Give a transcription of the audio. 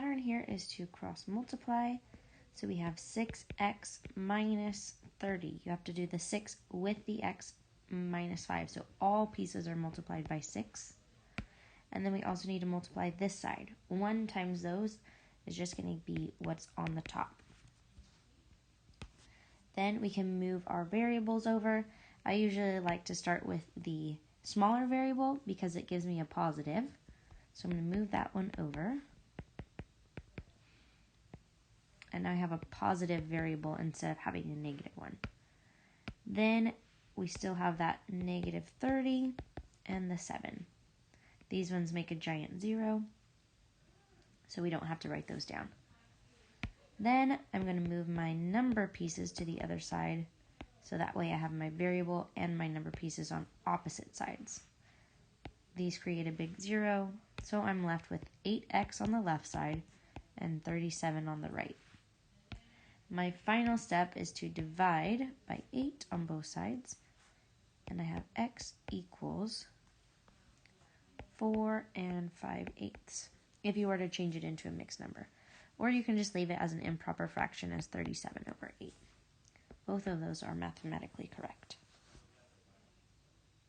pattern here is to cross multiply. So we have 6x minus 30. You have to do the 6 with the x minus 5. So all pieces are multiplied by 6. And then we also need to multiply this side. 1 times those is just going to be what's on the top. Then we can move our variables over. I usually like to start with the smaller variable because it gives me a positive. So I'm going to move that one over. And now I have a positive variable instead of having a negative one. Then we still have that negative 30 and the 7. These ones make a giant 0, so we don't have to write those down. Then I'm going to move my number pieces to the other side, so that way I have my variable and my number pieces on opposite sides. These create a big 0, so I'm left with 8x on the left side and 37 on the right. My final step is to divide by 8 on both sides, and I have x equals 4 and 5/8 if you were to change it into a mixed number. Or you can just leave it as an improper fraction as 37/8. Both of those are mathematically correct.